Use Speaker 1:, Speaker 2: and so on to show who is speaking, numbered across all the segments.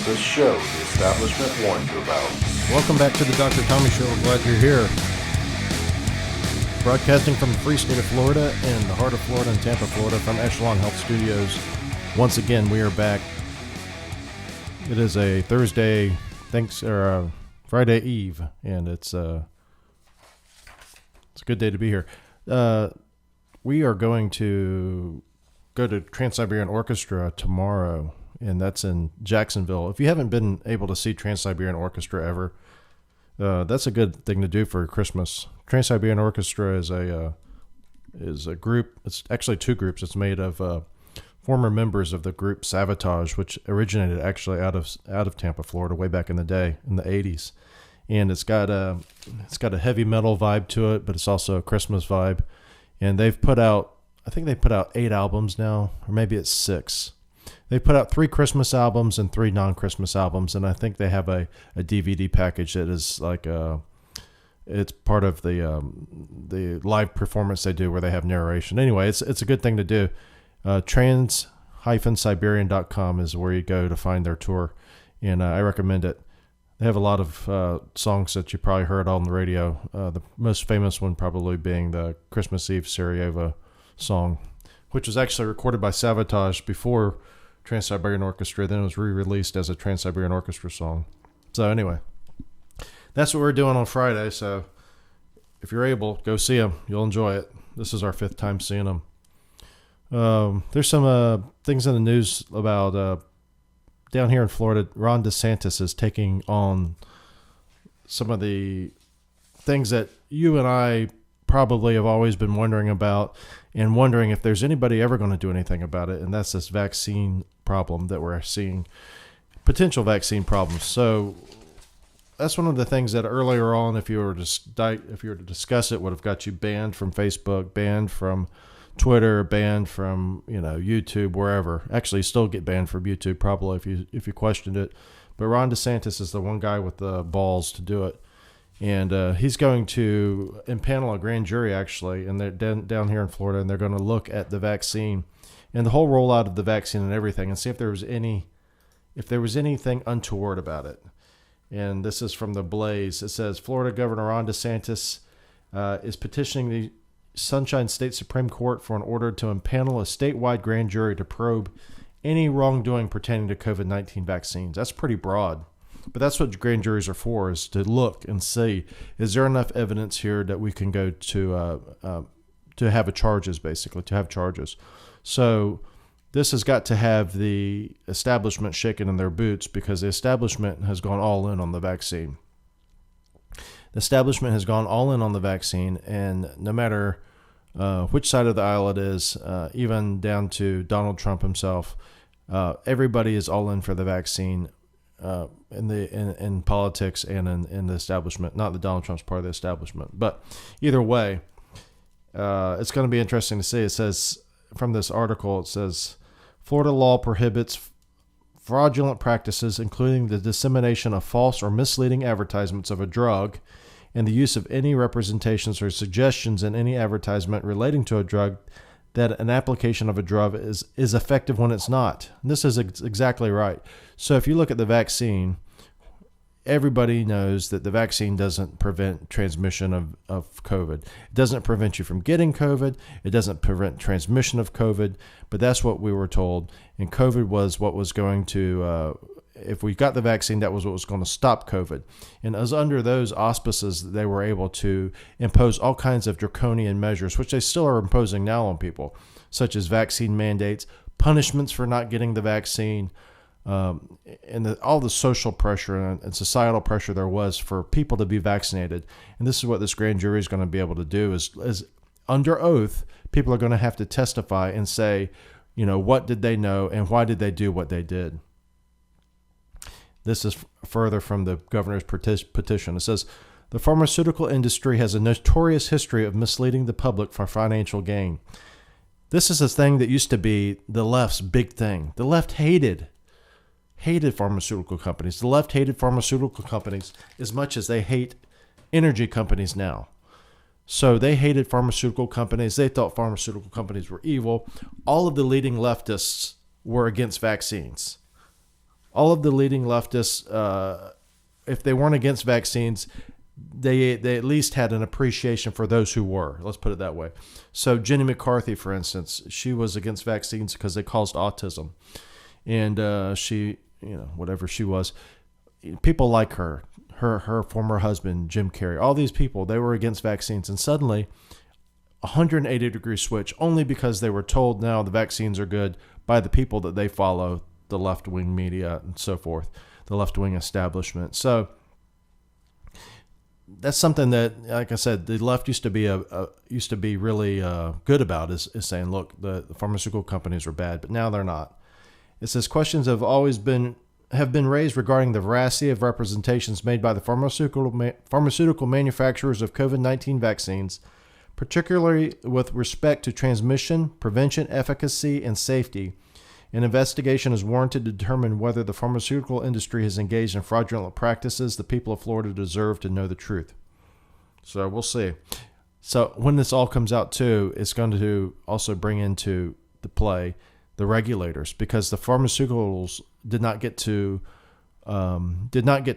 Speaker 1: this show the establishment warned you about.
Speaker 2: Welcome back to the Dr. Tommy Show. We're glad you're here. Broadcasting from the free state of Florida and the heart of Florida in Tampa, Florida, from Echelon Health Studios. Once again, we are back. It is a Thursday, Friday Eve, and it's a good day to be here. We are going to go to Trans-Siberian Orchestra tomorrow, and that's in Jacksonville. If you haven't been able to see Trans-Siberian Orchestra ever, that's a good thing to do for Christmas. Trans-Siberian Orchestra is a group. It's actually two groups. It's made of former members of the group Sabotage, which originated actually out of Tampa, Florida, way back in the day, in the 80s. And it's got a heavy metal vibe to it, but it's also a Christmas vibe. And I think they put out 8 albums now, or maybe it's 6. They put out 3 Christmas albums and 3 non-Christmas albums, and I think they have a DVD package that is like it's part of the live performance they do where they have narration. Anyway, it's a good thing to do. Trans-Siberian.com is where you go to find their tour, and I recommend it. They have a lot of songs that you probably heard on the radio. The most famous one probably being the Christmas Eve Sarajevo song, which was actually recorded by Sabotage before Trans-Siberian Orchestra. Then it was re-released as a Trans-Siberian Orchestra song. So anyway, that's what we're doing on Friday. So if you're able, go see them. You'll enjoy it. This is our 5th time seeing them. There's some things in the news about down here in Florida. Ron DeSantis is taking on some of the things that you and I probably have always been wondering about, and wondering if there's anybody ever going to do anything about it. And that's this vaccine problem that we're seeing, potential vaccine problems. So that's one of the things that earlier on, if you were to discuss it, would have got you banned from Facebook, banned from Twitter, banned from YouTube, wherever. Actually, you still get banned from YouTube probably if you questioned it. But Ron DeSantis is the one guy with the balls to do it. And he's going to impanel a grand jury, actually, and they're down here in Florida, and they're going to look at the vaccine and the whole rollout of the vaccine and everything, and see if there was anything untoward about it. And this is from the Blaze. It says Florida Governor Ron DeSantis is petitioning the Sunshine State Supreme Court for an order to impanel a statewide grand jury to probe any wrongdoing pertaining to COVID-19 vaccines. That's pretty broad. But that's what grand juries are for, is to look and see, is there enough evidence here that we can go to have charges, basically, to have charges. So this has got to have the establishment shaking in their boots, because the establishment has gone all in on the vaccine. The establishment has gone all in on the vaccine, and no matter which side of the aisle it is, even down to Donald Trump himself, everybody is all in for the vaccine. In politics and in the establishment, not that Donald Trump's part of the establishment, but either way, it's going to be interesting to see. It says from this article, it says Florida law prohibits fraudulent practices, including the dissemination of false or misleading advertisements of a drug and the use of any representations or suggestions in any advertisement relating to a drug that an application of a drug is effective when it's not. And this is exactly right. So if you look at the vaccine, everybody knows that the vaccine doesn't prevent transmission of COVID. It doesn't prevent you from getting COVID. It doesn't prevent transmission of COVID. But that's what we were told. And COVID was what was going to, if we got the vaccine, that was what was going to stop COVID. And as under those auspices, they were able to impose all kinds of draconian measures, which they still are imposing now on people, such as vaccine mandates, punishments for not getting the vaccine, and all the social pressure and societal pressure there was for people to be vaccinated. And this is what this grand jury is going to be able to do is under oath, people are going to have to testify and say, what did they know and why did they do what they did? This is further from the governor's petition. It says, the pharmaceutical industry has a notorious history of misleading the public for financial gain. This is a thing that used to be the left's big thing. The left hated pharmaceutical companies. The left hated pharmaceutical companies as much as they hate energy companies now. So they hated pharmaceutical companies. They thought pharmaceutical companies were evil. All of the leading leftists were against vaccines. all of the leading leftists, if they weren't against vaccines, they at least had an appreciation for those who were. Let's put it that way. So Jenny McCarthy, for instance, she was against vaccines because they caused autism. And she, whatever she was, people like her former husband, Jim Carrey, all these people, they were against vaccines. And suddenly, 180-degree switch, only because they were told now the vaccines are good by the people that they follow, the left-wing media and so forth, the left-wing establishment. So that's something that, like I said, the left used to be really good about is saying, look, the pharmaceutical companies are bad, but now they're not. It says questions have been raised regarding the veracity of representations made by the pharmaceutical manufacturers of COVID-19 vaccines, particularly with respect to transmission, prevention, efficacy, and safety. An investigation is warranted to determine whether the pharmaceutical industry has engaged in fraudulent practices. The people of Florida deserve to know the truth. So we'll see. So when this all comes out too, it's going to also bring into the play the regulators, because the pharmaceuticals did not get to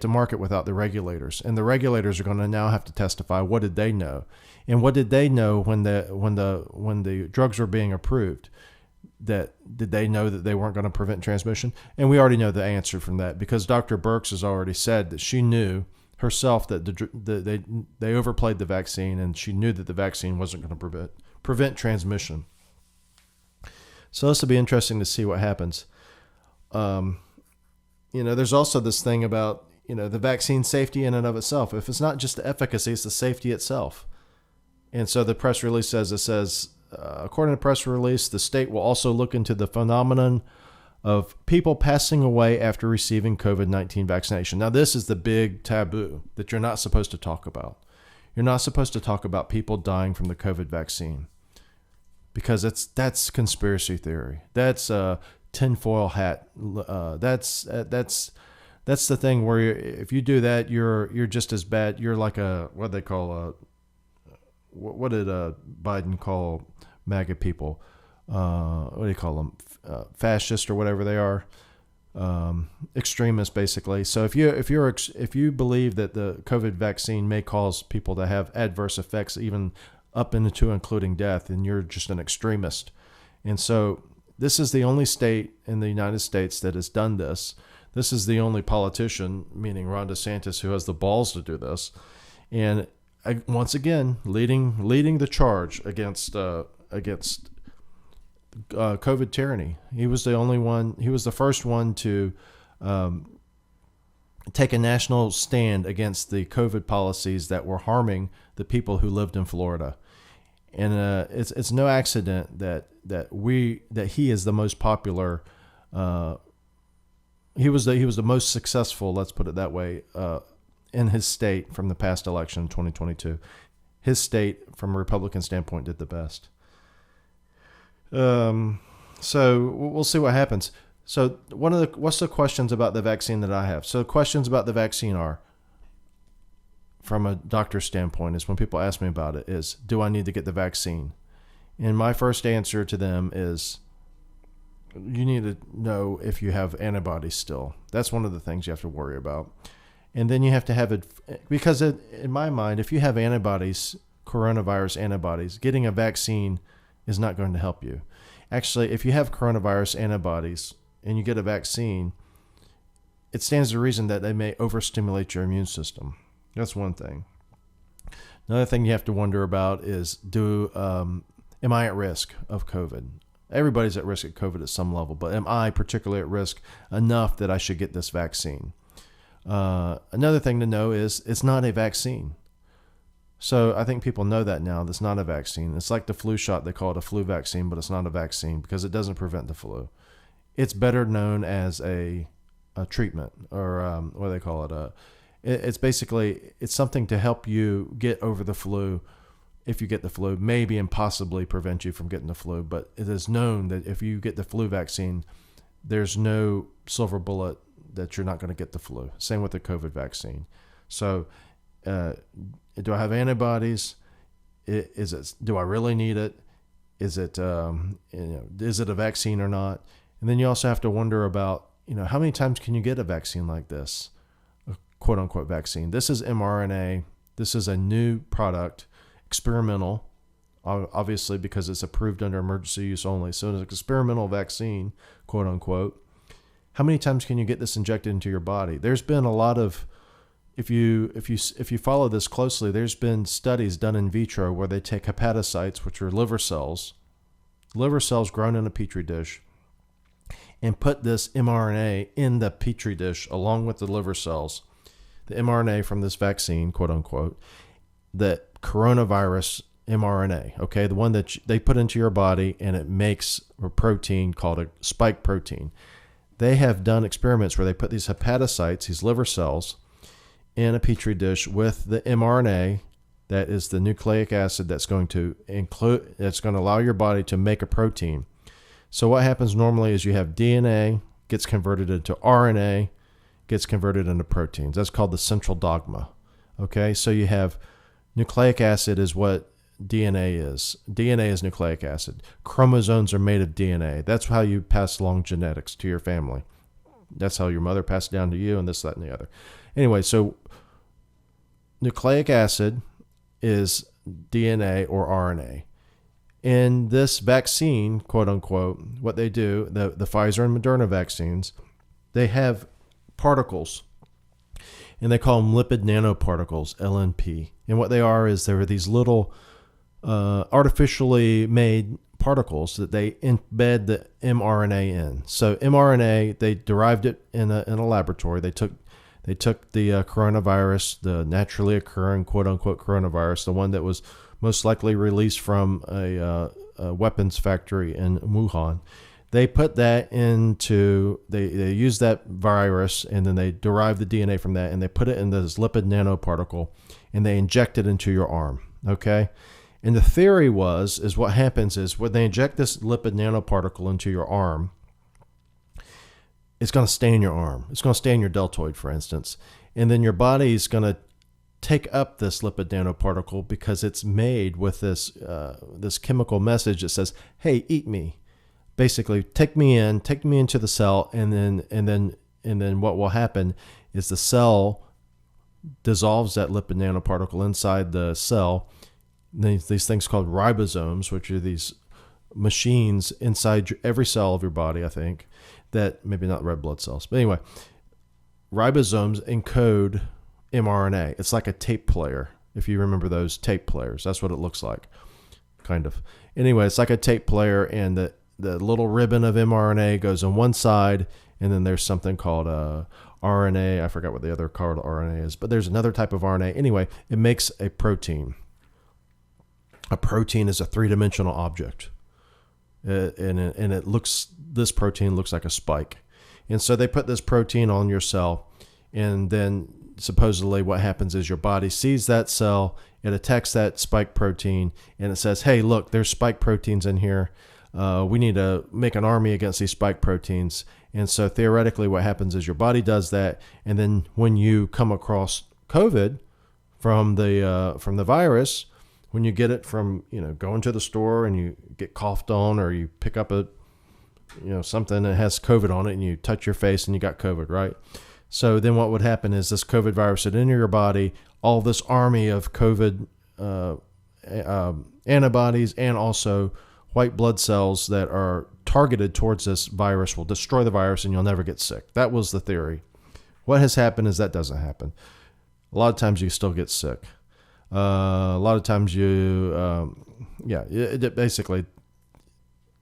Speaker 2: market without the regulators, and the regulators are going to now have to testify. What did they know, and what did they know when the drugs were being approved? Did they know that they weren't going to prevent transmission? And we already know the answer from that, because Dr. Birx has already said that she knew herself that they overplayed the vaccine, and she knew that the vaccine wasn't going to prevent transmission. So this will be interesting to see what happens. There's also this thing about, the vaccine safety in and of itself. If it's not just the efficacy, it's the safety itself. And so the press release says, according to the press release, the state will also look into the phenomenon of people passing away after receiving COVID-19 vaccination. Now, this is the big taboo that you're not supposed to talk about. You're not supposed to talk about people dying from the COVID vaccine, because that's conspiracy theory. That's a tinfoil hat. That's the thing where if you do that, you're just as bad. You're like what did Biden call MAGA people? What do you call them? Fascist or whatever they are, extremists basically. So if you believe that the COVID vaccine may cause people to have adverse effects, even up into including death, then you're just an extremist. And so this is the only state in the United States that has done this. This is the only politician, meaning Ron DeSantis, who has the balls to do this. And once again, leading the charge against COVID tyranny. He was the only one. He was the first one to take a national stand against the COVID policies that were harming the people who lived in Florida. And it's no accident that he is the most popular. He was the most successful. Let's put it that way. In his state from the past election in 2022, his state, from a Republican standpoint, did the best. So we'll see what happens. So what's the questions about the vaccine that I have? So questions about the vaccine are, from a doctor's standpoint, is when people ask me about it, is, do I need to get the vaccine? And my first answer to them is, you need to know if you have antibodies still. That's one of the things you have to worry about. And then you have to have it, because in my mind, if you have antibodies, coronavirus antibodies, getting a vaccine is not going to help you. Actually, if you have coronavirus antibodies and you get a vaccine, it stands to reason that they may overstimulate your immune system. That's one thing. Another thing you have to wonder about is, am I at risk of COVID? Everybody's at risk of COVID at some level, but am I particularly at risk enough that I should get this vaccine? Another thing to know is, it's not a vaccine. So I think people know that now. That's not a vaccine. It's like the flu shot. They call it a flu vaccine, but it's not a vaccine because it doesn't prevent the flu. It's better known as a treatment, or what do they call it? It's basically, it's something to help you get over the flu if you get the flu, maybe and possibly prevent you from getting the flu. But it is known that if you get the flu vaccine, there's no silver bullet that you're not going to get the flu. Same with the COVID vaccine. So do I have antibodies? Do I really need it? Is it a vaccine or not? And then you also have to wonder about, how many times can you get a vaccine like this? A quote unquote vaccine. This is mRNA. This is a new product, experimental, obviously because it's approved under emergency use only. So it's an experimental vaccine, quote unquote. How many times can you get this injected into your body? There's been a lot of, if you follow this closely, there's been studies done in vitro where they take hepatocytes, which are liver cells grown in a petri dish, and put this mRNA in the petri dish along with the liver cells, the mRNA from this vaccine, quote unquote, the coronavirus mRNA, okay, the one that they put into your body, and it makes a protein called a spike protein. They have done experiments where they put these hepatocytes, these liver cells, in a petri dish with the mRNA, that is the nucleic acid that's going to allow your body to make a protein. So what happens normally is you have DNA gets converted into RNA, gets converted into proteins. That's called the central dogma. Okay, so you have nucleic acid is what DNA is. DNA is nucleic acid. Chromosomes are made of DNA. That's how you pass along genetics to your family. That's how your mother passed down to you, and this, that, and the other. Anyway, so nucleic acid is DNA or RNA. In this vaccine, quote unquote, what they do, the Pfizer and Moderna vaccines, they have particles, and they call them lipid nanoparticles, LNP. And what they are is there are these little artificially made particles that they embed the mRNA in. So mRNA, they derived it in a laboratory. They took the coronavirus, the naturally occurring quote unquote coronavirus, the one that was most likely released from a weapons factory in Wuhan. They put that into, they use that virus, and then they derive the DNA from that, and they put it in this lipid nanoparticle, and they inject it into your arm, okay? And the theory is what happens is when they inject this lipid nanoparticle into your arm, it's going to stay in your arm. It's going to stay in your deltoid, for instance. And then your body is going to take up this lipid nanoparticle because it's made with this chemical message that says, hey, eat me. Basically, take me into the cell, and then what will happen is the cell dissolves that lipid nanoparticle inside the cell. These things called ribosomes, which are these machines inside every cell of your body, I think, that maybe not red blood cells. But anyway, ribosomes encode mRNA. It's like a tape player. If you remember those tape players, that's what it looks like, kind of. Anyway, it's like a tape player, and the little ribbon of mRNA goes on one side, and then there's something called RNA. I forgot what the other called RNA is, but there's another type of RNA. Anyway, it makes a protein. A protein is a three-dimensional object, this protein looks like a spike. And so they put this protein on your cell, and then supposedly what happens is your body sees that cell, it attacks that spike protein, and it says, hey, look, there's spike proteins in here. We need to make an army against these spike proteins. And so theoretically what happens is your body does that, and then when you come across COVID from the virus, when you get it from, going to the store and you get coughed on, or you pick up something that has COVID on it and you touch your face and you got COVID, right? So then what would happen is this COVID virus would enter your body, all this army of COVID antibodies and also white blood cells that are targeted towards this virus will destroy the virus and you'll never get sick. That was the theory. What has happened is that doesn't happen. A lot of times you still get sick. A lot of times basically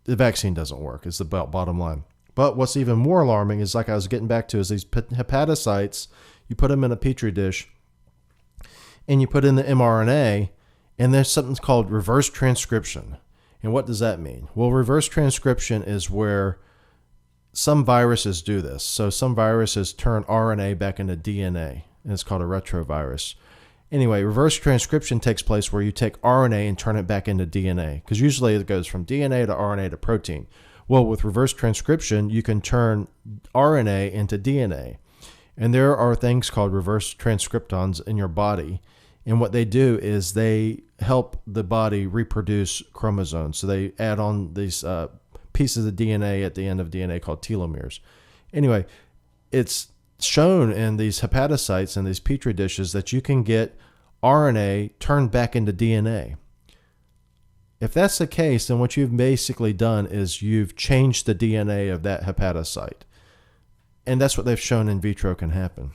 Speaker 2: the vaccine doesn't work is the bottom line. But what's even more alarming is, like I was getting back to, is these hepatocytes, you put them in a petri dish and you put in the mRNA, and there's something called reverse transcription. And what does that mean? Well, reverse transcription is where some viruses do this. So some viruses turn RNA back into DNA, and it's called a retrovirus. Anyway, reverse transcription takes place where you take RNA and turn it back into DNA, because usually it goes from DNA to RNA to protein. Well, with reverse transcription, you can turn RNA into DNA. And there are things called reverse transcriptons in your body. And what they do is they help the body reproduce chromosomes. So they add on these pieces of DNA at the end of DNA called telomeres. Anyway, it's shown in these hepatocytes and these petri dishes that you can get RNA turned back into DNA. If that's the case, then what you've basically done is you've changed the DNA of that hepatocyte. And that's what they've shown in vitro can happen.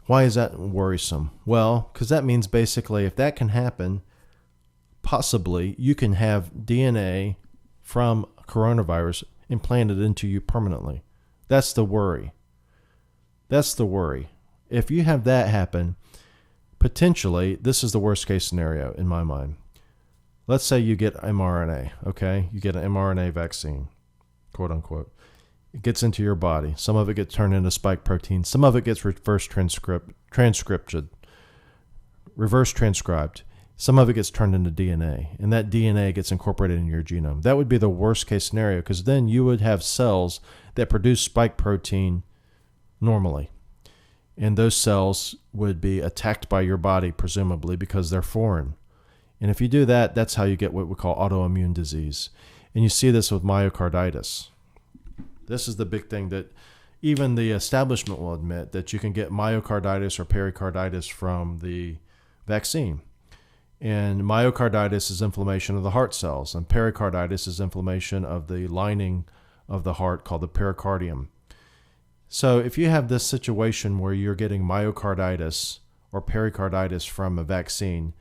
Speaker 2: Why is that worrisome? Well, because that means basically if that can happen, possibly you can have DNA from coronavirus implanted into you permanently. That's the worry. That's the worry. If you have that happen, potentially, this is the worst case scenario in my mind. Let's say you get mRNA, okay? You get an mRNA vaccine, quote unquote. It gets into your body. Some of it gets turned into spike protein. Some of it gets reverse transcribed. Some of it gets turned into DNA, and that DNA gets incorporated in your genome. That would be the worst case scenario, because then you would have cells that produce spike protein normally. And those cells would be attacked by your body, presumably, because they're foreign. And if you do that, that's how you get what we call autoimmune disease. And you see this with myocarditis. This is the big thing that even the establishment will admit, that you can get myocarditis or pericarditis from the vaccine. And myocarditis is inflammation of the heart cells, and pericarditis is inflammation of the lining of the heart called the pericardium. So if you have this situation where you're getting myocarditis or pericarditis from a vaccine,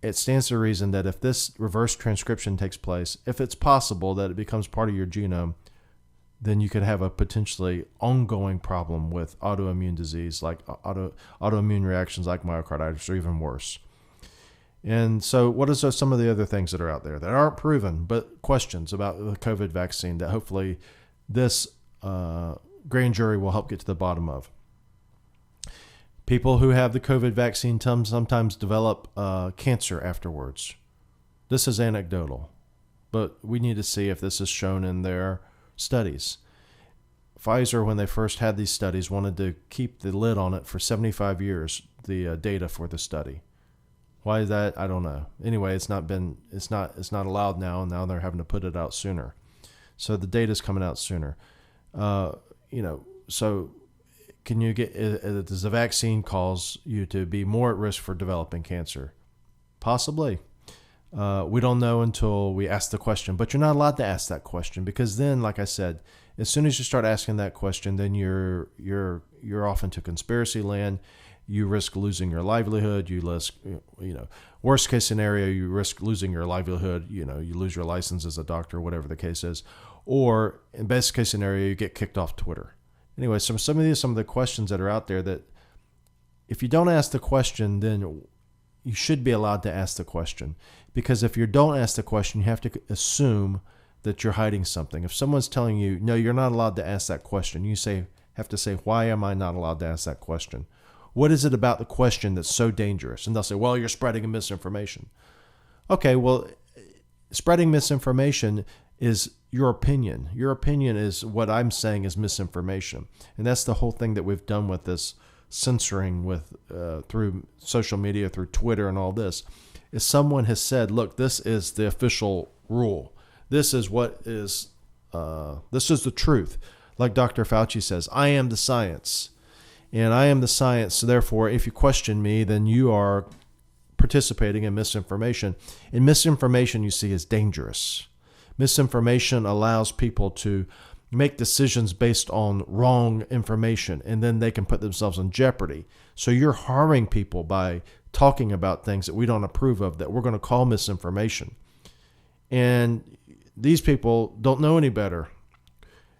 Speaker 2: it stands to reason that if this reverse transcription takes place, if it's possible that it becomes part of your genome, then you could have a potentially ongoing problem with autoimmune disease, like autoimmune reactions like myocarditis, or even worse. And so what are some of the other things that are out there that aren't proven, but questions about the COVID vaccine that hopefully this grand jury will help get to the bottom of? People who have the COVID vaccine sometimes develop cancer afterwards. This is anecdotal, but we need to see if this is shown in their studies. Pfizer, when they first had these studies, wanted to keep the lid on it for 75 years, the data for the study. Why is that? I don't know. Anyway, it's not allowed now, and now they're having to put it out sooner. So the data's coming out sooner. So can you get, does the vaccine cause you to be more at risk for developing cancer? Possibly. We don't know until we ask the question, but you're not allowed to ask that question, because then, like I said, as soon as you start asking that question, then you're off into conspiracy land. You risk losing your livelihood. You risk, worst case scenario, you risk losing your livelihood. You lose your license as a doctor, whatever the case is. Or in best case scenario, you get kicked off Twitter. Anyway, some of the questions that are out there, that if you don't ask the question, then you should be allowed to ask the question. Because if you don't ask the question, you have to assume that you're hiding something. If someone's telling you, no, you're not allowed to ask that question, you have to say, why am I not allowed to ask that question? What is it about the question that's so dangerous? And they'll say, well, you're spreading misinformation. Okay, well, spreading misinformation is your opinion. Your opinion is what I'm saying is misinformation. And that's the whole thing that we've done with this censoring with through social media, through Twitter and all this. Is someone has said, look, this is the official rule. This is what is, this is the truth. Like Dr. Fauci says, I am the science. And I am the science, so therefore, if you question me, then you are participating in misinformation. And misinformation, you see, is dangerous. Misinformation allows people to make decisions based on wrong information, and then they can put themselves in jeopardy. So you're harming people by talking about things that we don't approve of, that we're going to call misinformation. And these people don't know any better.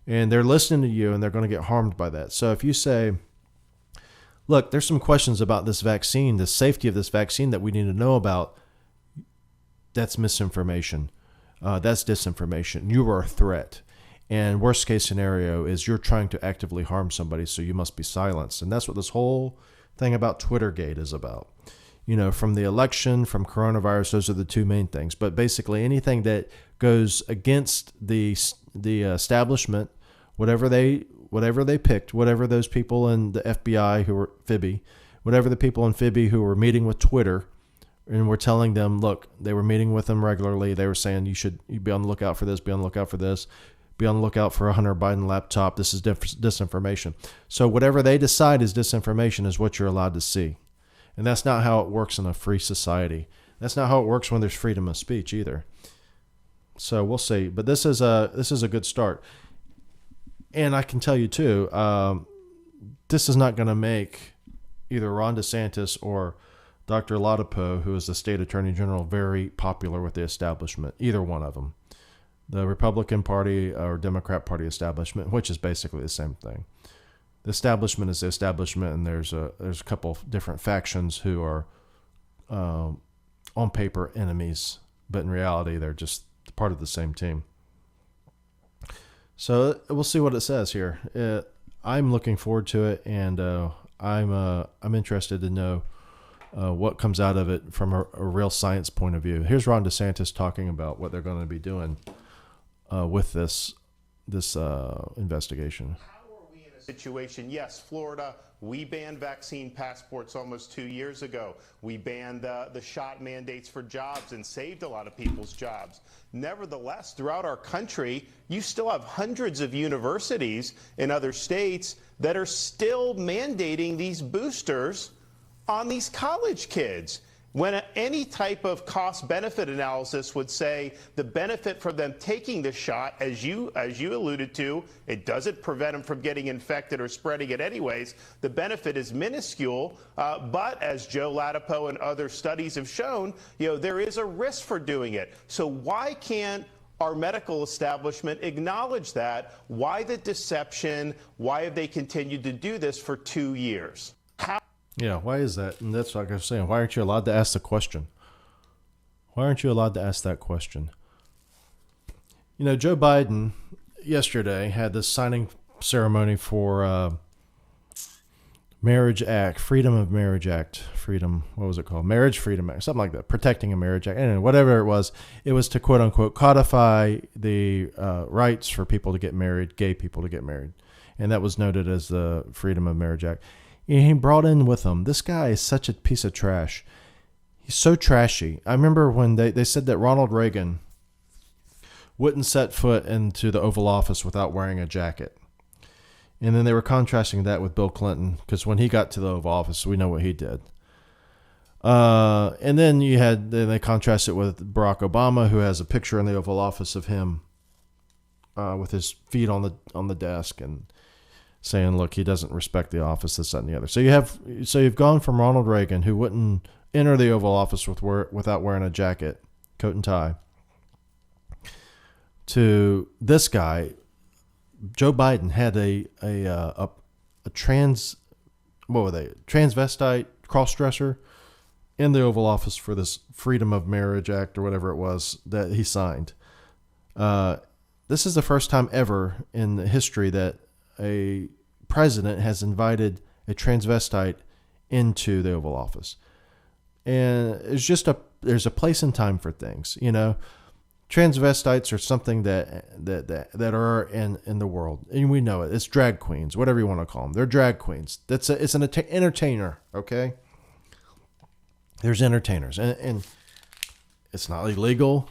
Speaker 2: And they're listening to you, and they're going to get harmed by that. So if you say, look, there's some questions about this vaccine, the safety of this vaccine that we need to know about, that's misinformation. That's disinformation. You are a threat. And worst case scenario is you're trying to actively harm somebody, so you must be silenced. And that's what this whole thing about Twittergate is about. From the election, from coronavirus, those are the two main things. But basically anything that goes against the establishment, whatever they picked, whatever those people in the FBI who were Phoebe, whatever the people in Phoebe who were meeting with Twitter and were telling them, look, they were meeting with them regularly. They were saying, you be on the lookout for this, be on the lookout for this, Be on the lookout for a Hunter Biden laptop. This is disinformation. So whatever they decide is disinformation is what you're allowed to see. And that's not how it works in a free society. That's not how it works when there's freedom of speech either. So we'll see. But this is a good start. And I can tell you too, this is not going to make either Ron DeSantis or Dr. Ladapo, who is the state attorney general, very popular with the establishment. Either one of them. The Republican Party or Democrat Party establishment, which is basically the same thing. The establishment is the establishment, and there's a couple of different factions who are on paper enemies, but in reality they're just part of the same team. So we'll see what it says here. I'm looking forward to it, and I'm interested to know what comes out of it from a real science point of view. Here's Ron DeSantis talking about what they're going to be doing with this investigation.
Speaker 3: Situation. Yes, Florida, we banned vaccine passports almost 2 years ago. We banned the shot mandates for jobs and saved a lot of people's jobs. Nevertheless, throughout our country, you still have hundreds of universities in other states that are still mandating these boosters on these college kids. When any type of cost-benefit analysis would say the benefit for them taking the shot, as you alluded to, it doesn't prevent them from getting infected or spreading it anyways. The benefit is minuscule, but as Joe Ladapo and other studies have shown, there is a risk for doing it. So why can't our medical establishment acknowledge that? Why the deception? Why have they continued to do this for 2 years?
Speaker 2: Yeah, why is that? And that's like I was saying. Why aren't you allowed to ask the question? Why aren't you allowed to ask that question? Joe Biden yesterday had this signing ceremony for Marriage Act, Freedom of Marriage Act, what was it called? Marriage Freedom Act, something like that, Protecting a Marriage Act. Anyway, whatever it was to quote unquote codify the rights for people to get married, gay people to get married. And that was noted as the Freedom of Marriage Act. And he brought in with him, this guy is such a piece of trash. He's so trashy. I remember when they said that Ronald Reagan wouldn't set foot into the Oval Office without wearing a jacket. And then they were contrasting that with Bill Clinton, because when he got to the Oval Office, we know what he did. And then they contrast it with Barack Obama, who has a picture in the Oval Office of him with his feet on the desk and saying, look, he doesn't respect the office, this, that, and the other. So you've gone from Ronald Reagan, who wouldn't enter the Oval Office without wearing a jacket, coat and tie, to this guy. Joe Biden had a transvestite cross-dresser in the Oval Office for this Freedom of Marriage Act or whatever it was that he signed. This is the first time ever in history that a president has invited a transvestite into the Oval Office. And it's just there's a place and time for things, Transvestites are something that are in the world, and we know it. It's drag queens, whatever you want to call them. They're drag queens. It's an entertainer, okay? There's entertainers, and it's not illegal.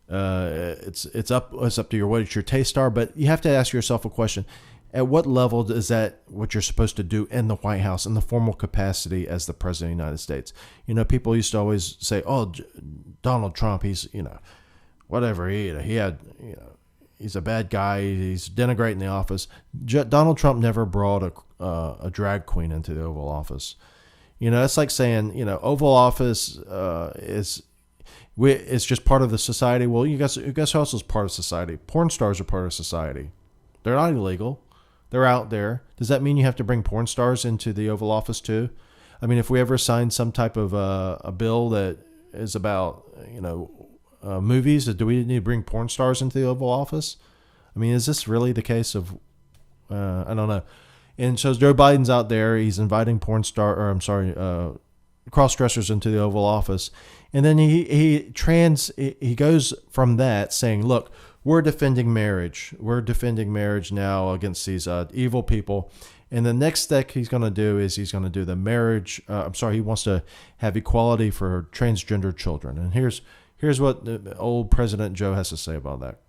Speaker 2: It's up to what your tastes are, but you have to ask yourself a question: at what level is that what you're supposed to do in the White House in the formal capacity as the president of the United States? People used to always say, "Oh, Donald Trump, he's whatever he had, he's a bad guy. He's denigrating the office." Donald Trump never brought a drag queen into the Oval Office. It's like saying, Oval Office it's just part of the society. Well, you guess who else is part of society? Porn stars are part of society. They're not illegal. They're out there. Does that mean you have to bring porn stars into the Oval Office too? I mean, if we ever sign some type of a bill that is about, movies, do we need to bring porn stars into the Oval Office? I mean, is this really the case of, I don't know. And so Joe Biden's out there. He's inviting cross-dressers into the Oval Office. And then he goes from that saying, look, we're defending marriage. We're defending marriage now against these evil people. And the next step he's going to do is he's going to do the marriage. He wants to have equality for transgender children. And here's what the old President Joe has to say about that.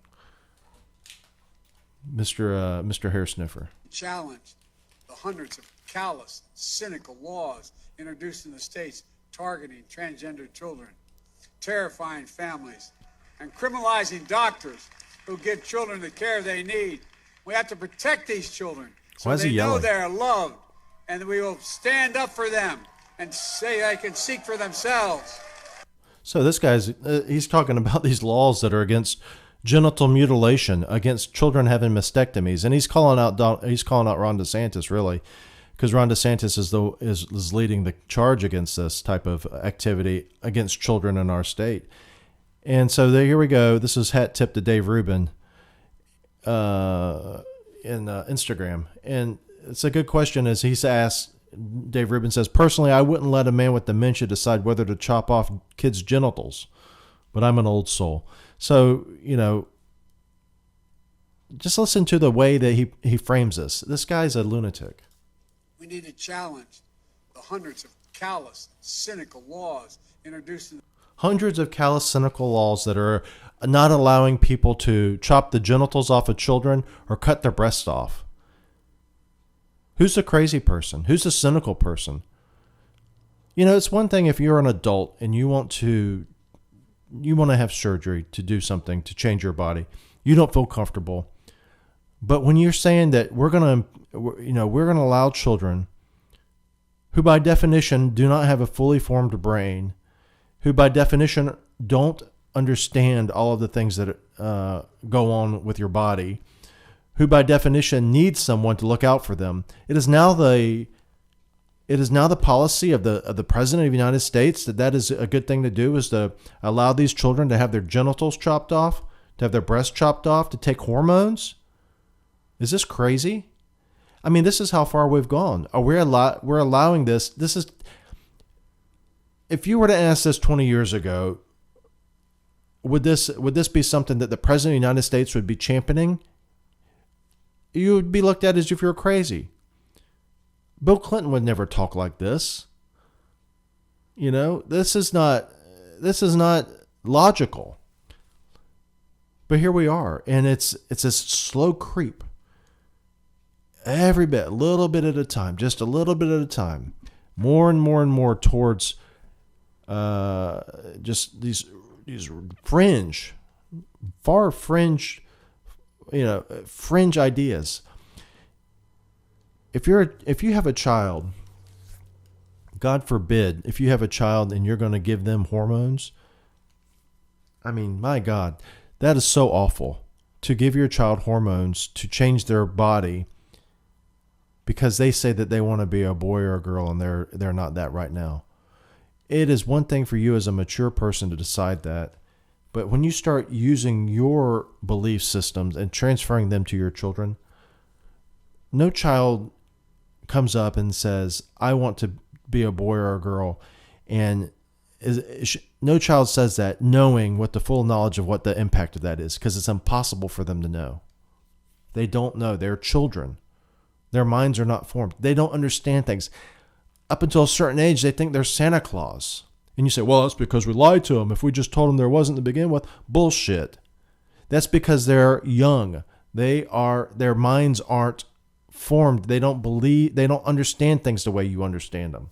Speaker 2: Mr. Hair Sniffer.
Speaker 4: Challenge the hundreds of callous, cynical laws introduced in the states targeting transgender children, terrifying families, and criminalizing doctors who give children the care they need. We have to protect these children so they know they're loved, and we will stand up for them and say they can seek for themselves.
Speaker 2: So this guy's he's talking about these laws that are against genital mutilation, against children having mastectomies, and he's calling out Ron DeSantis, really, because Ron DeSantis is leading the charge against this type of activity against children in our state. And so here we go. This is hat tip to Dave Rubin in Instagram, and it's a good question. As he's asked, Dave Rubin says, personally, I wouldn't let a man with dementia decide whether to chop off kids' genitals, but I'm an old soul. So, just listen to the way that he frames this. This guy's a lunatic.
Speaker 4: We need to challenge the hundreds of callous, cynical laws introduced in
Speaker 2: hundreds of callous, cynical laws that are not allowing people to chop the genitals off of children or cut their breasts off. Who's the crazy person? Who's the cynical person? It's one thing if you're an adult and you want to have surgery to do something to change your body. You don't feel comfortable. But when you're saying that we're going to allow children who by definition do not have a fully formed brain, who by definition don't understand all of the things that go on with your body, who by definition need someone to look out for them. It is now the policy of the President of the United States that is a good thing to do, is to allow these children to have their genitals chopped off, to have their breasts chopped off, to take hormones. Is this crazy? I mean, this is how far we've gone. We're allowing this. This is, if you were to ask this 20 years ago, would this be something that the President of the United States would be championing? You would be looked at as if you're crazy. Bill Clinton would never talk like this. This is not logical. But here we are, and it's a slow creep. Every bit, a little bit at a time, just a little bit at a time, more and more and more towards just these fringe ideas. If you have a child, God forbid, if you have a child and you're going to give them hormones, I mean, my God, that is so awful, to give your child hormones to change their body because they say that they want to be a boy or a girl and they're not that right now. It is one thing for you as a mature person to decide that, but when you start using your belief systems and transferring them to your children, no child comes up and says, I want to be a boy or a girl, and no child says that knowing what the full knowledge of what the impact of that is, because it's impossible for them to know. They don't know. They're children. Their minds are not formed. They don't understand things. Up until a certain age, they think they're Santa Claus. And you say, well, that's because we lied to them. If we just told them there wasn't to begin with, bullshit. That's because they're young. Their minds aren't formed. They don't understand things the way you understand them.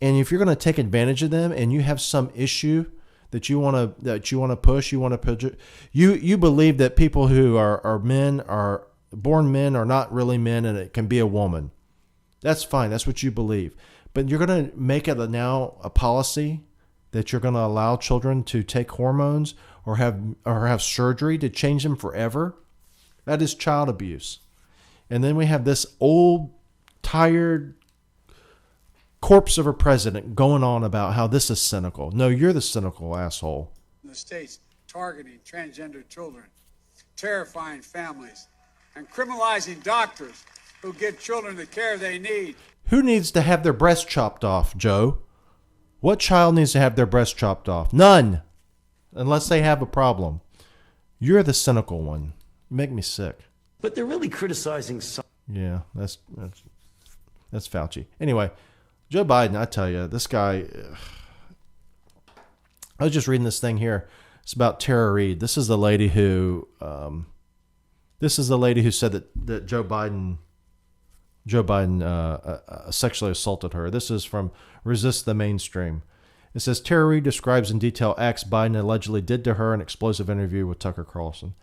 Speaker 2: And if you're going to take advantage of them and you have some issue that you want to push, you believe that people who are men, are born men, are not really men, and it can be a woman. That's fine. That's what you believe. But you're going to make it now a policy that you're going to allow children to take hormones or have surgery to change them forever. That is child abuse. And then we have this old, tired corpse of a president going on about how this is cynical. No, you're the cynical asshole.
Speaker 4: In the states targeting transgender children, terrifying families, and criminalizing doctors who give children the care they need.
Speaker 2: Who needs to have their breast chopped off, Joe? What child needs to have their breast chopped off? None. Unless they have a problem. You're the cynical one. You make me sick.
Speaker 5: But they're really criticizing some.
Speaker 2: Yeah, that's Fauci. Anyway, Joe Biden, I tell you, this guy, I was just reading this thing here. It's about Tara Reade. This is the lady who This is the lady who said that Joe Biden sexually assaulted her. This is from Resist the Mainstream. It says, Tara Reade describes in detail acts Biden allegedly did to her in an explosive interview with Tucker Carlson.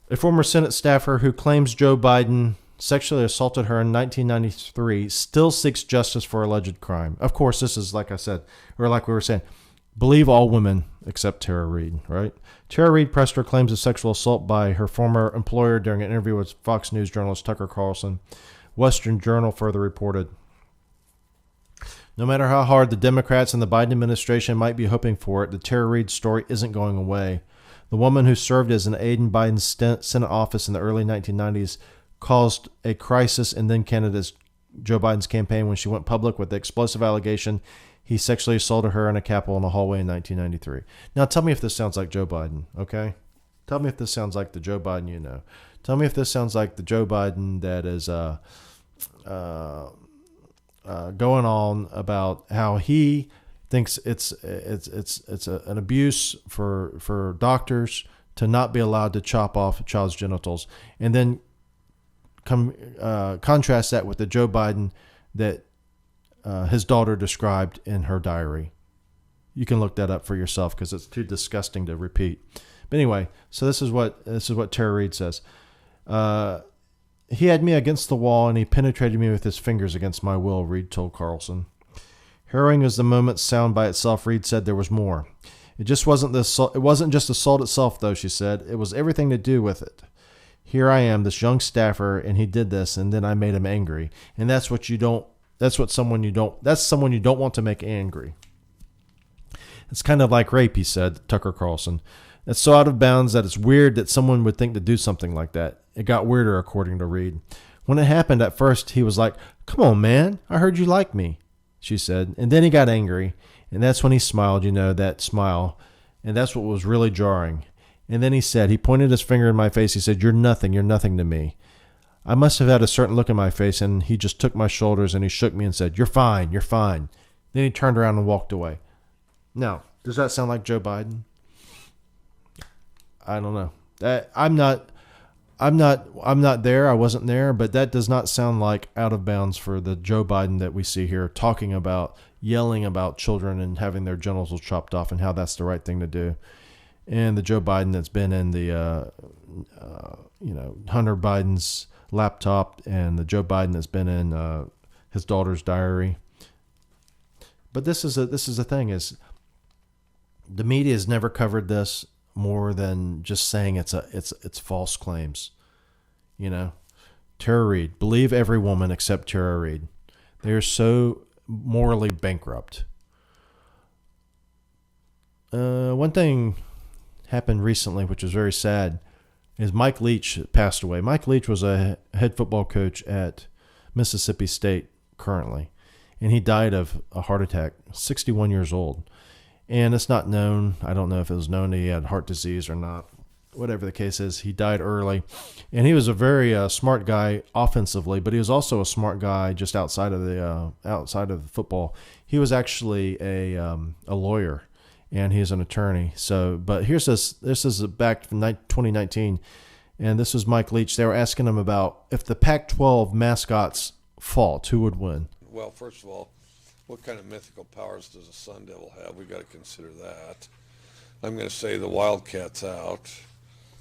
Speaker 2: A former Senate staffer who claims Joe Biden sexually assaulted her in 1993 still seeks justice for alleged crime. Of course, this is, like I said, or like we were saying, believe all women except Tara Reade, right? Tara Reade pressed her claims of sexual assault by her former employer during an interview with Fox News journalist Tucker Carlson. Western Journal further reported, no matter how hard the Democrats and the Biden administration might be hoping for it, the Tara Reade story isn't going away. The woman who served as an aide in Biden's Senate office in the early 1990s caused a crisis in then candidate Joe Biden's campaign when she went public with the explosive allegation he sexually assaulted her in a Capitol in a hallway in 1993. Now, tell me if this sounds like Joe Biden, okay? Tell me if this sounds like the Joe Biden you know. Tell me if this sounds like the Joe Biden that is going on about how he thinks it's an abuse for doctors to not be allowed to chop off a child's genitals, and then contrast that with the Joe Biden that his daughter described in her diary. You can look that up for yourself because it's too disgusting to repeat. But anyway, so this is what Tara Reade says. He had me against the wall and he penetrated me with his fingers against my will, Reade told Carlson. Harrowing as the moment sound by itself, Reade said there was more. It wasn't just assault itself, though, she said. It was everything to do with it. Here I am, this young staffer, and he did this, and then I made him angry. And that's someone you don't want to make angry. It's kind of like rape, he said, Tucker Carlson. It's so out of bounds that it's weird that someone would think to do something like that. It got weirder, according to Reade. When it happened at first, he was like, come on, man, I heard you like me, she said. And then he got angry, and that's when he smiled, that smile. And that's what was really jarring. And then he pointed his finger in my face. He said, you're nothing to me. I must have had a certain look in my face, and he just took my shoulders and he shook me and said, you're fine. Then he turned around and walked away. Now, does that sound like Joe Biden? I don't know. I'm not there. I wasn't there, but that does not sound like out of bounds for the Joe Biden that we see here, talking about, yelling about children and having their genitals chopped off and how that's the right thing to do. And the Joe Biden that's been in the, Hunter Biden's laptop, and the Joe Biden that's been in his daughter's diary. But this is the thing is, the media has never covered this more than just saying it's false claims. Tara Reade, believe every woman except Tara Reade. They are so morally bankrupt. One thing happened recently, which was very sad, is Mike Leach passed away. Mike Leach was a head football coach at Mississippi State currently, and he died of a heart attack, 61 years old. And it's not known. I don't know if it was known that he had heart disease or not. Whatever the case is, he died early. And he was a very smart guy offensively, but he was also a smart guy just outside of the football. He was actually a lawyer, and he's an attorney. So, but here's this. This is back from 2019, and this was Mike Leach. They were asking him about if the Pac-12 mascots fought, who would win?
Speaker 6: Well, first of all, what kind of mythical powers does a Sun Devil have? We got to consider that. I'm going to say the Wildcat's out.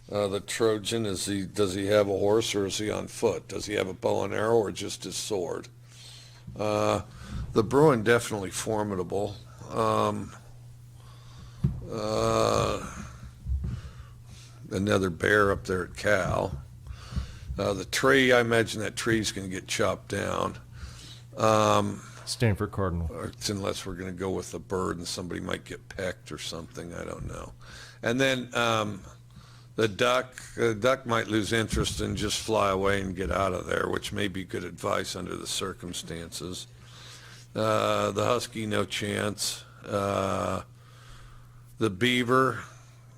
Speaker 6: The Trojan, does he have a horse or is he on foot? Does he have a bow and arrow or just his sword? The Bruin, definitely formidable. Another bear up there at Cal. The tree, I imagine that tree's going to get chopped down.
Speaker 2: Stanford Cardinal.
Speaker 6: Unless we're going to go with the bird and somebody might get pecked or something. I don't know. And then the duck might lose interest and just fly away and get out of there, which may be good advice under the circumstances. The husky, no chance. The beaver,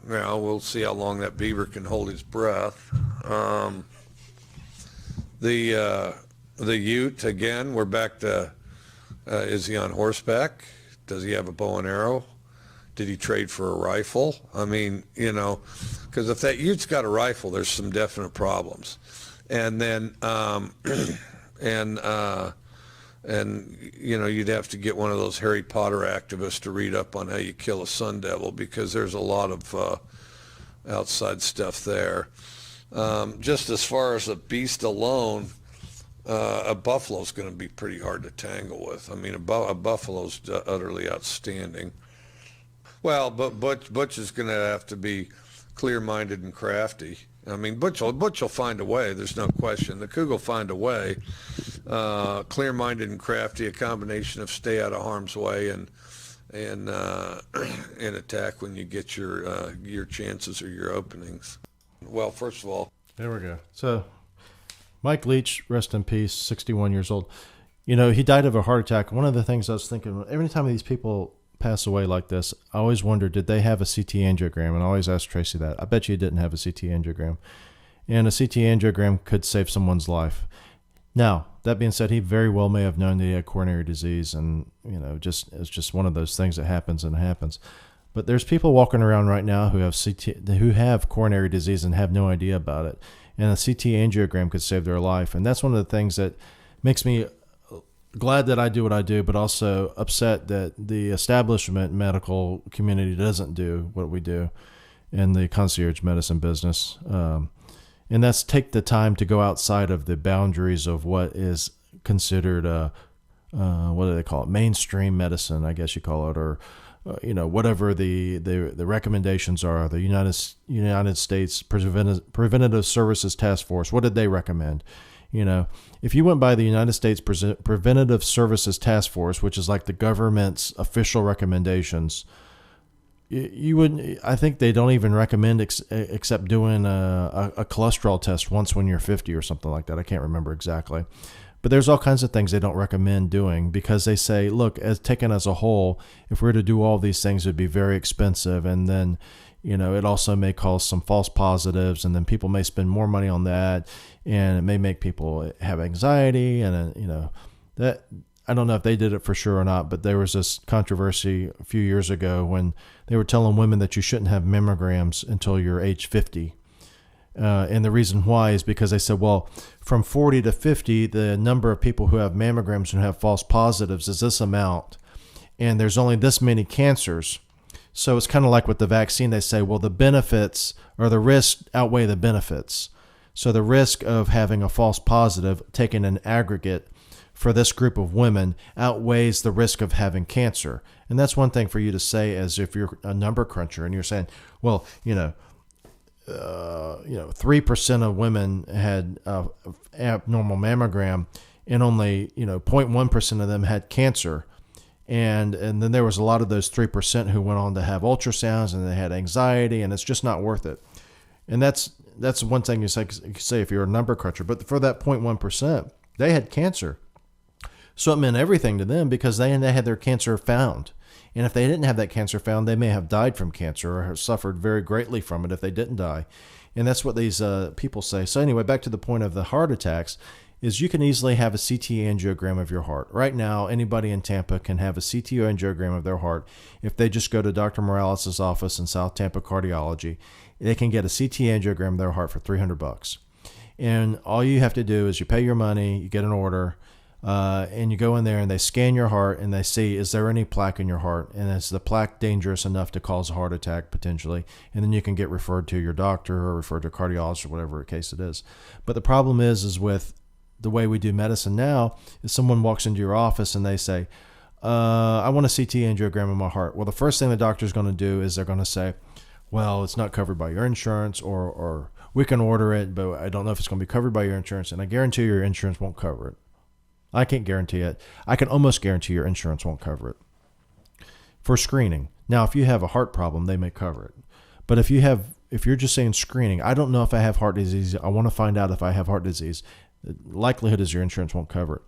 Speaker 6: we'll see how long that beaver can hold his breath. The ute, again, we're back to, is he on horseback? Does he have a bow and arrow? Did he trade for a rifle? I mean, you know, because if that youth's got a rifle, there's some definite problems. And then, and you know, you'd have to get one of those Harry Potter activists to read up on how you kill a sun devil, because there's a lot of outside stuff there. Just as far as a beast alone, a buffalo's going to be pretty hard to tangle with. I mean, a buffalo's utterly outstanding. Well, but Butch is going to have to be clear-minded and crafty. I mean, Butch will find a way. There's no question. The Coug will find a way. Clear-minded and crafty, a combination of stay out of harm's way and attack when you get your chances or your openings. Well, first of all,
Speaker 2: there we go. So, Mike Leach, rest in peace, 61 years old. You know, he died of a heart attack. One of the things I was thinking, every time these people pass away like this, I always wonder, did they have a CT angiogram? And I always ask Tracy that. I bet you he didn't have a CT angiogram. And a CT angiogram could save someone's life. Now, that being said, he very well may have known that he had coronary disease, and, you know, it's just one of those things that happens and it happens. But there's people walking around right now who have coronary disease and have no idea about it. And a CT angiogram could save their life. And that's one of the things that makes me glad that I do what I do, but also upset that the establishment medical community doesn't do what we do in the concierge medicine business. And that's take the time to go outside of the boundaries of what is considered, what do they call it? Mainstream medicine, I guess you call it, or you know, whatever the recommendations are. The United States Preventative Services Task Force, what did they recommend? You know, if you went by the United States Preventative Services Task Force, which is like the government's official recommendations, you wouldn't. I think they don't even recommend except doing a cholesterol test once when you're 50 or something like that. I can't remember exactly. But there's all kinds of things they don't recommend doing, because they say, look, as taken as a whole, if we were to do all these things, it'd be very expensive. And then, you know, it also may cause some false positives, and then people may spend more money on that, and it may make people have anxiety. And, you know, that, I don't know if they did it for sure or not, but there was this controversy a few years ago when they were telling women that you shouldn't have mammograms until you're age 50. And the reason why is because they said, well, from 40 to 50, the number of people who have mammograms and have false positives is this amount, and there's only this many cancers. So it's kind of like with the vaccine. They say, well, the benefits or the risks outweigh the benefits. So the risk of having a false positive taken in aggregate for this group of women outweighs the risk of having cancer. And that's one thing for you to say, as if you're a number cruncher and you're saying, well, 3% of women had abnormal mammogram, and only 0.1% of them had cancer, and then there was a lot of those 3% who went on to have ultrasounds and they had anxiety, and it's just not worth it. And that's one thing you say if you're a number cruncher. But for that 0.1%, they had cancer, so it meant everything to them, because they had their cancer found. And if they didn't have that cancer found, they may have died from cancer or have suffered very greatly from it if they didn't die. And that's what these people say. So anyway, back to the point of the heart attacks, is you can easily have a CT angiogram of your heart. Right now, anybody in Tampa can have a CT angiogram of their heart. If they just go to Dr. Morales' office in South Tampa Cardiology, they can get a CT angiogram of their heart for $300. And all you have to do is you pay your money, you get an order, and you go in there and they scan your heart and they see, is there any plaque in your heart? And is the plaque dangerous enough to cause a heart attack potentially? And then you can get referred to your doctor or referred to a cardiologist or whatever case it is. But the problem is with the way we do medicine now, is someone walks into your office and they say, I want a CT angiogram of my heart. Well, the first thing the doctor's going to do is they're going to say, well, it's not covered by your insurance, or we can order it, but I don't know if it's going to be covered by your insurance. And I guarantee your insurance won't cover it. I can't guarantee it. I can almost guarantee your insurance won't cover it for screening. Now, if you have a heart problem, they may cover it. But if you're just saying screening, I don't know if I have heart disease, I want to find out if I have heart disease, the likelihood is your insurance won't cover it.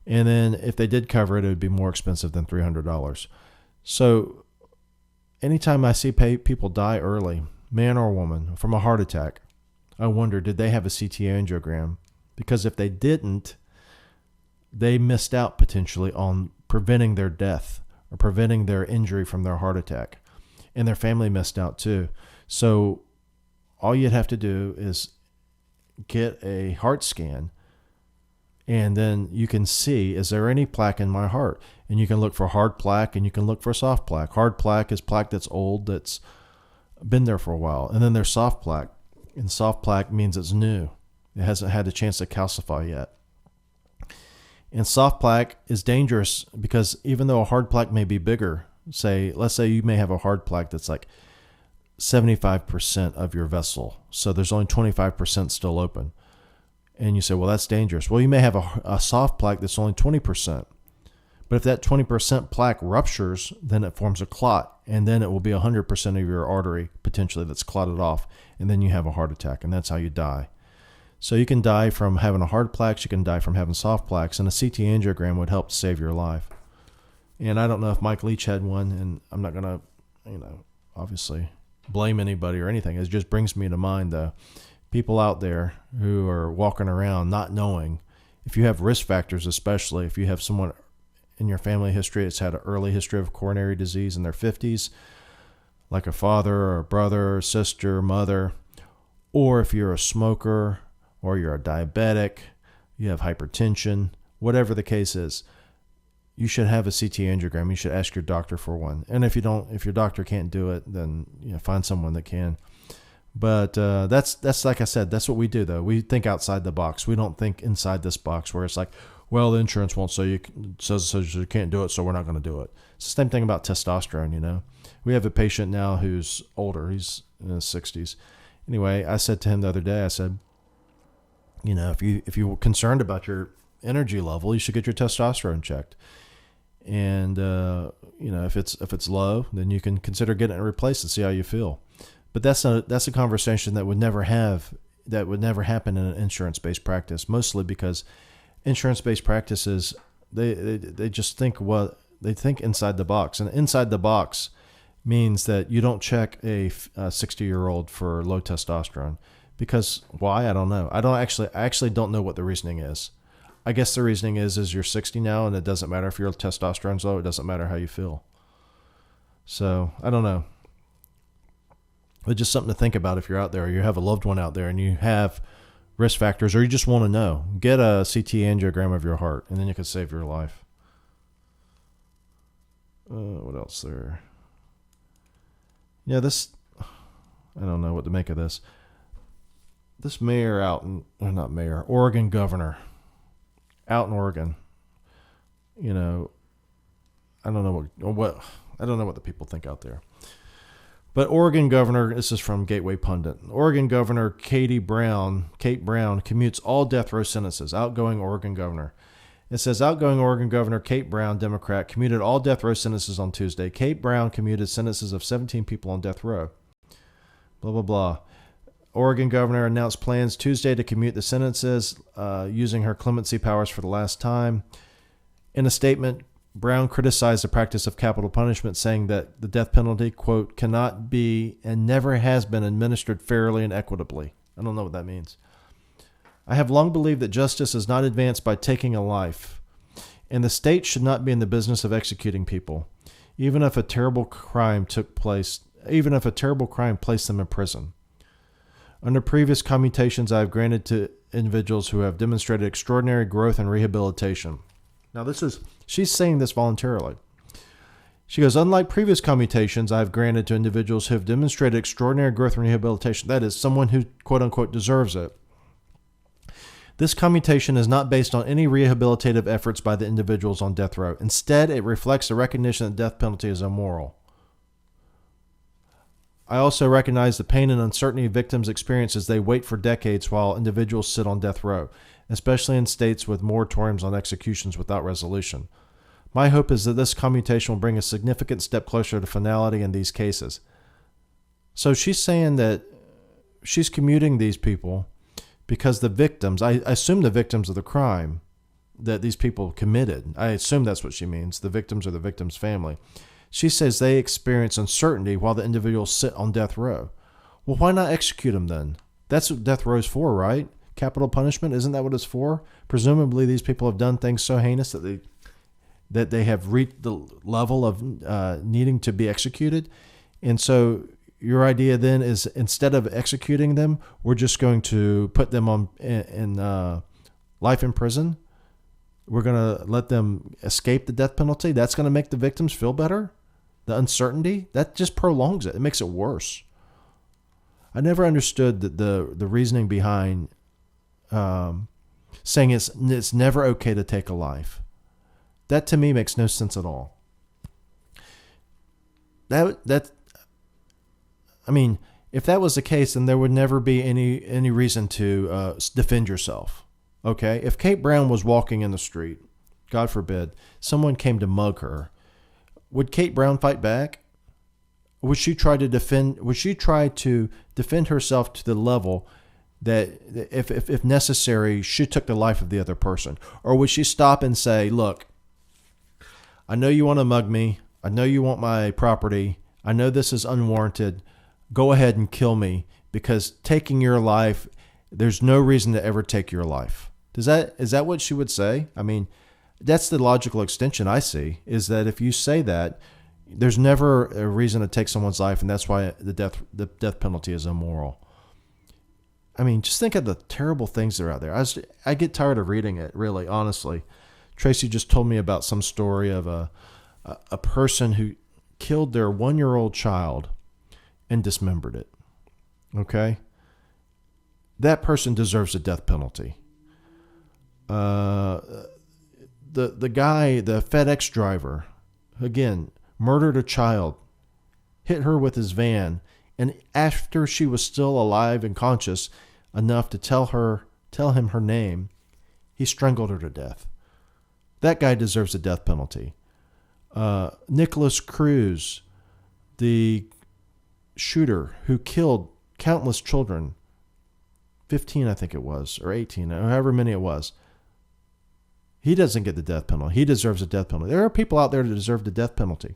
Speaker 2: And then if they did cover it, it would be more expensive than $300. So anytime I see people die early, man or woman, from a heart attack, I wonder, did they have a CT angiogram? Because if they didn't, they missed out potentially on preventing their death or preventing their injury from their heart attack. and their family missed out too. So all you'd have to do is get a heart scan, and then you can see, is there any plaque in my heart? And you can look for hard plaque and you can look for soft plaque. Hard plaque is plaque that's old, that's been there for a while. And then there's soft plaque. And soft plaque means it's new. It hasn't had a chance to calcify yet. And soft plaque is dangerous because even though a hard plaque may be bigger, let's say you may have a hard plaque that's like 75% of your vessel. So there's only 25% still open. And you say, well, that's dangerous. Well, you may have a soft plaque that's only 20%. But if that 20% plaque ruptures, then it forms a clot. And then it will be 100% of your artery potentially that's clotted off. And then you have a heart attack. And that's how you die. So you can die from having a hard plaques. You can die from having soft plaques. And a CT angiogram would help to save your life. And I don't know if Mike Leach had one. And I'm not going to, obviously blame anybody or anything. It just brings me to mind the people out there who are walking around not knowing. If you have risk factors, especially if you have someone in your family history that's had an early history of coronary disease in their 50s, like a father or a brother or sister, mother, or if you're a smoker or you're a diabetic, you have hypertension, whatever the case is, you should have a CT angiogram. You should ask your doctor for one. And if your doctor can't do it, then find someone that can. But that's like I said, that's what we do though. We think outside the box. We don't think inside this box where it's like, well, the insurance won't say says you can't do it, so we're not going to do it. It's the same thing about testosterone. We have a patient now who's older. He's in his 60s. Anyway, I said to him the other day, I said, if you're concerned about your energy level, you should get your testosterone checked. And if it's low, then you can consider getting it replaced and see how you feel. But that's a conversation that would never happen in an insurance-based practice, mostly because insurance-based practices, they just think they think inside the box. And inside the box means that you don't check a 60-year-old for low testosterone. Because why? I don't know. I actually don't know what the reasoning is. I guess the reasoning is you're 60 now and it doesn't matter if your testosterone's low, it doesn't matter how you feel. So I don't know. But just something to think about if you're out there or you have a loved one out there and you have risk factors or you just want to know. Get a CT angiogram of your heart and then you can save your life. What else there? Yeah, I don't know what to make of this. This mayor Oregon governor out in Oregon, I don't know what the people think out there. But Oregon governor, this is from Gateway Pundit. Oregon Governor Kate Brown commutes all death row sentences. Outgoing Oregon governor. It says outgoing Oregon Governor Kate Brown, Democrat, commuted all death row sentences on Tuesday. Kate Brown commuted sentences of 17 people on death row. Blah, blah, blah. Oregon governor announced plans Tuesday to commute the sentences using her clemency powers for the last time. In a statement, Brown criticized the practice of capital punishment, saying that the death penalty, quote, cannot be and never has been administered fairly and equitably. I don't know what that means. I have long believed that justice is not advanced by taking a life, and the state should not be in the business of executing people, even if a terrible crime placed them in prison. Under previous commutations, I have granted to individuals who have demonstrated extraordinary growth and rehabilitation. Now, she's saying this voluntarily. She goes, unlike previous commutations, I have granted to individuals who have demonstrated extraordinary growth and rehabilitation. That is, someone who, quote unquote, deserves it. This commutation is not based on any rehabilitative efforts by the individuals on death row. Instead, it reflects the recognition that death penalty is immoral. I also recognize the pain and uncertainty victims experience as they wait for decades while individuals sit on death row, especially in states with moratoriums on executions without resolution. My hope is that this commutation will bring a significant step closer to finality in these cases. So she's saying that she's commuting these people because the victims, I assume the victims of the crime that these people committed, I assume that's what she means, the victims or the victim's family. She says they experience uncertainty while the individuals sit on death row. Well, why not execute them then? That's what death row is for, right? Capital punishment, isn't that what it's for? Presumably these people have done things so heinous that they have reached the level of needing to be executed. And so your idea then is instead of executing them, we're just going to put them on in life in prison. We're going to let them escape the death penalty. That's going to make the victims feel better. The uncertainty, that just prolongs it. It makes it worse. I never understood the reasoning behind saying it's never okay to take a life. That to me makes no sense at all. I mean, if that was the case, then there would never be any reason to defend yourself. Okay? If Kate Brown was walking in the street, God forbid, someone came to mug her, would Kate Brown fight back? Would she try to defend? Would she try to defend herself to the level that, if necessary, she took the life of the other person? Or would she stop and say, "Look, I know you want to mug me. I know you want my property. I know this is unwarranted. Go ahead and kill me, because taking your life, there's no reason to ever take your life." Is that what she would say? I mean, that's the logical extension I see, is that if you say that, there's never a reason to take someone's life, and that's why the death penalty is immoral. I mean, just think of the terrible things that are out there. I get tired of reading it, really, honestly. Tracy just told me about some story of a person who killed their 1-year-old child and dismembered it. Okay? That person deserves a death penalty. The guy, the FedEx driver, again, murdered a child, hit her with his van, and after she was still alive and conscious enough to tell him her name, he strangled her to death. That guy deserves a death penalty. Nicholas Cruz, the shooter who killed countless children, 15 I think it was, or 18, or however many it was, he doesn't get the death penalty. He deserves a death penalty. There are people out there that deserve the death penalty.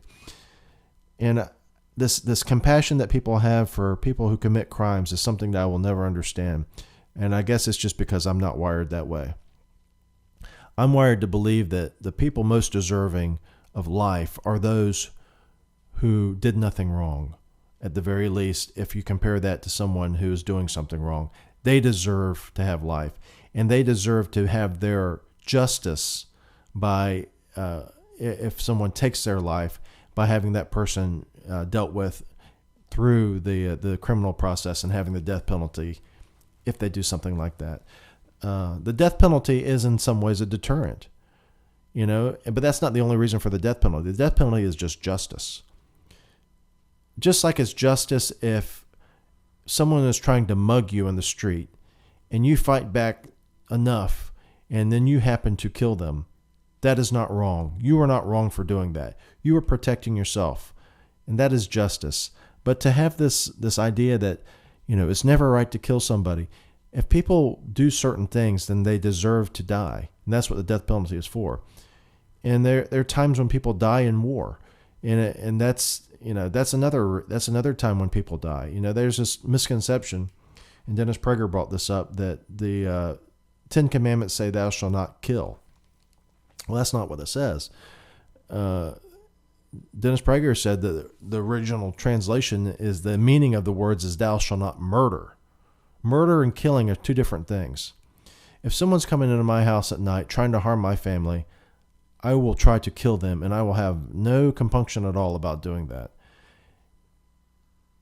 Speaker 2: And this compassion that people have for people who commit crimes is something that I will never understand. And I guess it's just because I'm not wired that way. I'm wired to believe that the people most deserving of life are those who did nothing wrong. At the very least, if you compare that to someone who is doing something wrong, they deserve to have life. And they deserve to have their justice by, if someone takes their life, by having that person dealt with through the criminal process and having the death penalty if they do something like that. The death penalty is in some ways a deterrent, but that's not the only reason for the death penalty. The death penalty is just justice. Just like it's justice if someone is trying to mug you in the street and you fight back enough and then you happen to kill them. That is not wrong. You are not wrong for doing that. You are protecting yourself, and that is justice. But to have this idea that, it's never right to kill somebody. If people do certain things, then they deserve to die. And that's what the death penalty is for. And there are times when people die in war. And that's another time when people die. There's this misconception, and Dennis Prager brought this up, that the 10 Commandments say thou shalt not kill. Well, that's not what it says. Dennis Prager said that the original translation is the meaning of the words is thou shalt not murder. Murder and killing are two different things. If someone's coming into my house at night trying to harm my family, I will try to kill them, and I will have no compunction at all about doing that.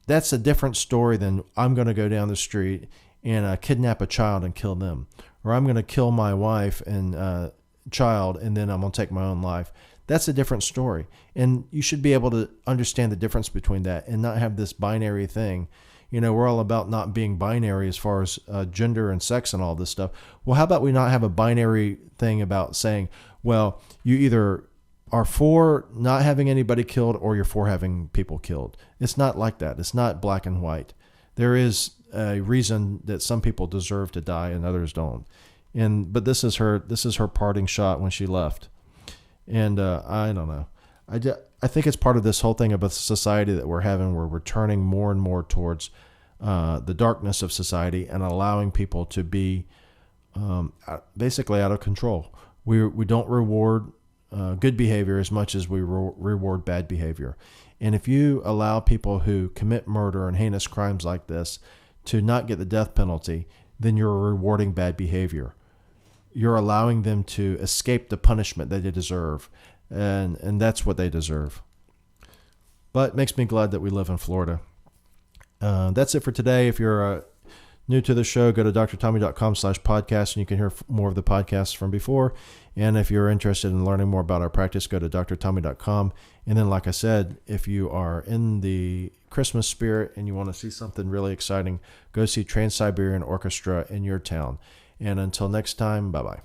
Speaker 2: That's a different story than I'm going to go down the street and kidnap a child and kill them. Or I'm going to kill my wife and child, and then I'm going to take my own life. That's a different story. And you should be able to understand the difference between that and not have this binary thing. We're all about not being binary as far as gender and sex and all this stuff. Well, how about we not have a binary thing about saying, well, you either are for not having anybody killed or you're for having people killed. It's not like that. It's not black and white. There is a reason that some people deserve to die and others don't. But this is her parting shot when she left. And I don't know. I think it's part of this whole thing about the society that we're having, where we're turning more and more towards the darkness of society and allowing people to be basically out of control. We don't reward good behavior as much as we reward bad behavior. And if you allow people who commit murder and heinous crimes like this to not get the death penalty, then you're rewarding bad behavior. You're allowing them to escape the punishment that they deserve, and that's what they deserve. But it makes me glad that we live in Florida. That's it for today. If you're new to the show, go to drtommy.com/podcast, and you can hear more of the podcasts from before. And if you're interested in learning more about our practice, go to drtommy.com. And then, like I said, if you are in the Christmas spirit and you want to see something really exciting, go see Trans-Siberian Orchestra in your town. And until next time, bye-bye.